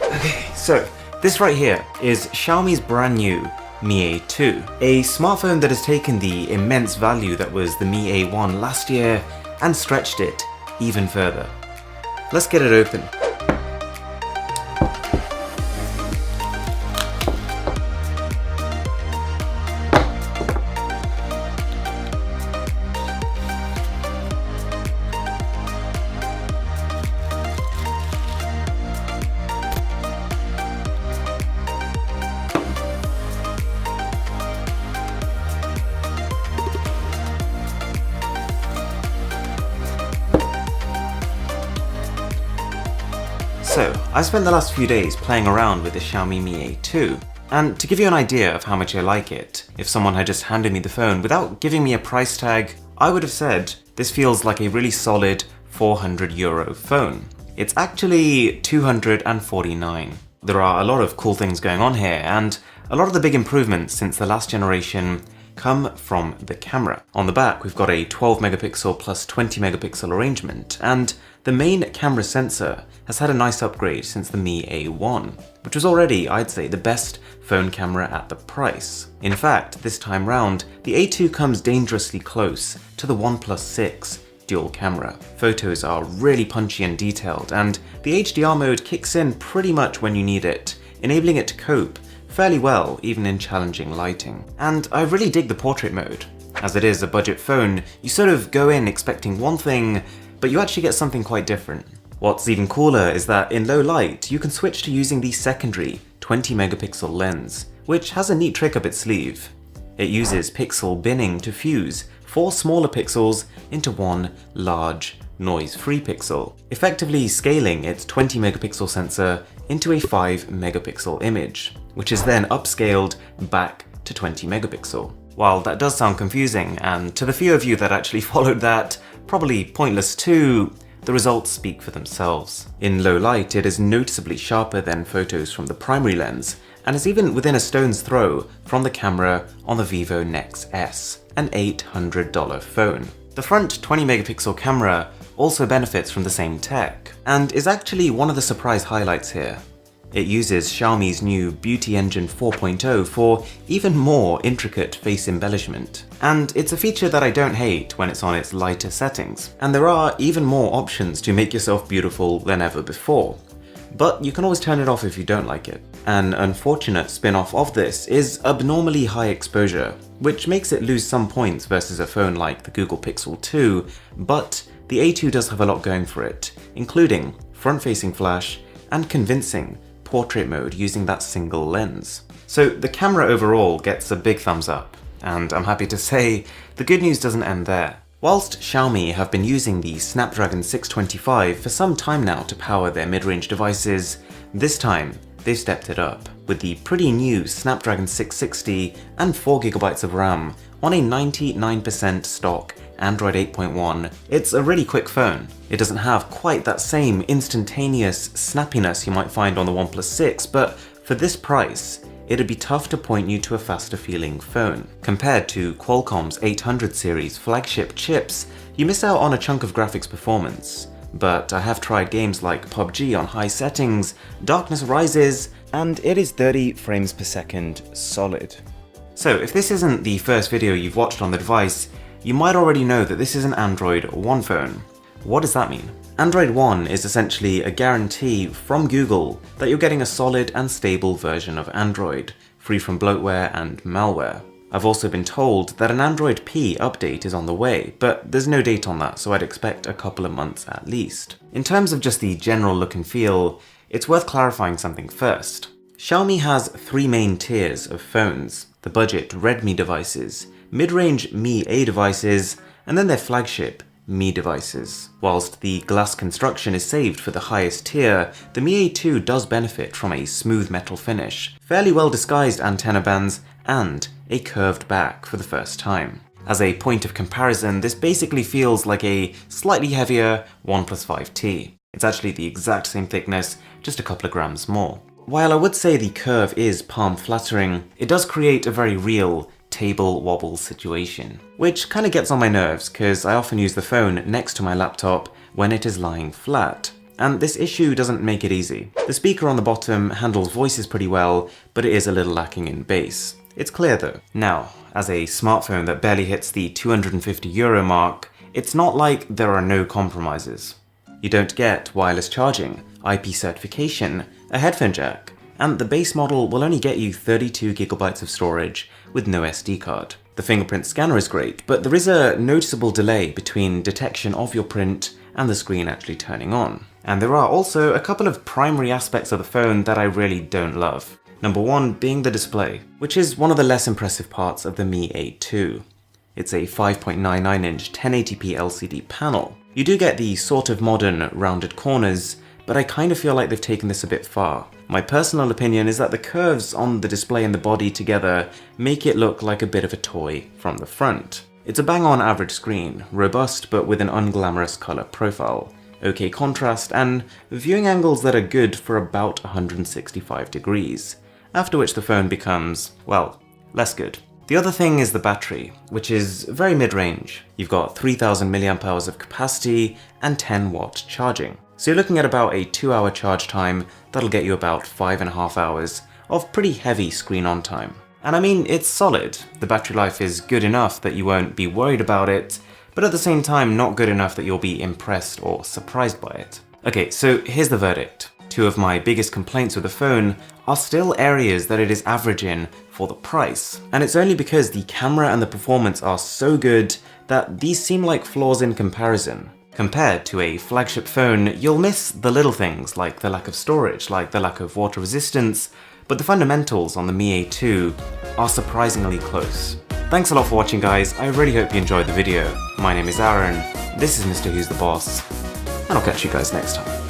Okay, so this right here is Xiaomi's brand new Mi A2, a smartphone that has taken the immense value that was the Mi A1 last year and stretched it even further. Let's get it open. So, I spent the last few days playing around with the Xiaomi Mi A2, and to give you an idea of how much I like it, if someone had just handed me the phone without giving me a price tag, I would have said this feels like a really solid €400 phone. It's actually 249. There are a lot of cool things going on here, and a lot of the big improvements since the last generation come from the camera. On the back we've got a 12 megapixel plus 20 megapixel arrangement, and the main camera sensor has had a nice upgrade since the Mi A1, which was already, I'd say, the best phone camera at the price. In fact, this time round, the A2 comes dangerously close to the OnePlus 6 dual camera. Photos are really punchy and detailed, and the HDR mode kicks in pretty much when you need it, enabling it to cope fairly well even in challenging lighting. And I really dig the portrait mode. As it is a budget phone, you sort of go in expecting one thing, but you actually get something quite different. What's even cooler is that in low light, you can switch to using the secondary 20 megapixel lens, which has a neat trick up its sleeve. It uses pixel binning to fuse 4 smaller pixels into one large, noise-free pixel, effectively scaling its 20 megapixel sensor into a 5 megapixel image, which is then upscaled back to 20 megapixel. While that does sound confusing, and to the few of you that actually followed that, probably pointless too, the results speak for themselves. In low light, it is noticeably sharper than photos from the primary lens, and is even within a stone's throw from the camera on the Vivo Nex S, an $800 phone. The front 20 megapixel camera also benefits from the same tech, and is actually one of the surprise highlights here. It uses Xiaomi's new Beauty Engine 4.0 for even more intricate face embellishment. And it's a feature that I don't hate when it's on its lighter settings, and there are even more options to make yourself beautiful than ever before. But you can always turn it off if you don't like it. An unfortunate spin-off of this is abnormally high exposure, which makes it lose some points versus a phone like the Google Pixel 2, but the A2 does have a lot going for it, including front-facing flash and convincing portrait mode using that single lens. So the camera overall gets a big thumbs up, and I'm happy to say the good news doesn't end there. Whilst Xiaomi have been using the Snapdragon 625 for some time now to power their mid-range devices, this time they've stepped it up with the pretty new Snapdragon 660 and 4GB of RAM on a 99% stock Android 8.1. It's a really quick phone. It doesn't have quite that same instantaneous snappiness you might find on the OnePlus 6, but for this price, it'd be tough to point you to a faster feeling phone. Compared to Qualcomm's 800 series flagship chips, you miss out on a chunk of graphics performance. But I have tried games like PUBG on high settings, Darkness Rises, and it is 30 frames per second solid. So if this isn't the first video you've watched on the device, you might already know that this is an Android One phone. What does that mean? Android One is essentially a guarantee from Google that you're getting a solid and stable version of Android, free from bloatware and malware. I've also been told that an Android P update is on the way, but there's no date on that, so I'd expect a couple of months at least. In terms of just the general look and feel, it's worth clarifying something first. Xiaomi has 3 main tiers of phones: the budget Redmi devices, mid-range Mi A devices, and then their flagship Mi devices. Whilst the glass construction is saved for the highest tier, the Mi A2 does benefit from a smooth metal finish, fairly well disguised antenna bands, and a curved back for the first time. As a point of comparison, this basically feels like a slightly heavier OnePlus 5T. It's actually the exact same thickness, just a couple of grams more. While I would say the curve is palm flattering, it does create a very real table wobble situation, which kind of gets on my nerves because I often use the phone next to my laptop when it is lying flat. and this issue doesn't make it easy. The speaker on the bottom handles voices pretty well, but it is a little lacking in bass. It's clear though. Now, as a smartphone that barely hits the €250 mark, it's not like there are no compromises. You don't get wireless charging, IP certification, a headphone jack, and the base model will only get you 32GB of storage with no SD card. The fingerprint scanner is great, but there is a noticeable delay between detection of your print and the screen actually turning on. And there are also a couple of primary aspects of the phone that I really don't love. Number one being the display, which is one of the less impressive parts of the Mi A2. It's a 5.99-inch 1080p LCD panel. You do get the sort of modern rounded corners, but I kind of feel like they've taken this a bit far. My personal opinion is that the curves on the display and the body together make it look like a bit of a toy from the front. It's a bang-on average screen, robust but with an unglamorous color profile, okay contrast, and viewing angles that are good for about 165 degrees, after which the phone becomes, well, less good. The other thing is the battery, which is very mid-range. You've got 3000 mAh of capacity and 10-watt charging. So you're looking at about a 2-hour charge time that'll get you about 5.5 hours of pretty heavy screen on time. And I mean, it's solid. The battery life is good enough that you won't be worried about it, but at the same time not good enough that you'll be impressed or surprised by it. Okay, so here's the verdict. Two of my biggest complaints with the phone are still areas that it is average in for the price. And it's only because the camera and the performance are so good that these seem like flaws in comparison. Compared to a flagship phone, you'll miss the little things like the lack of storage, like the lack of water resistance, but the fundamentals on the Mi A2 are surprisingly close. Thanks a lot for watching guys, I really hope you enjoyed the video. My name is Aaron, this is Mr. Who's the Boss, and I'll catch you guys next time.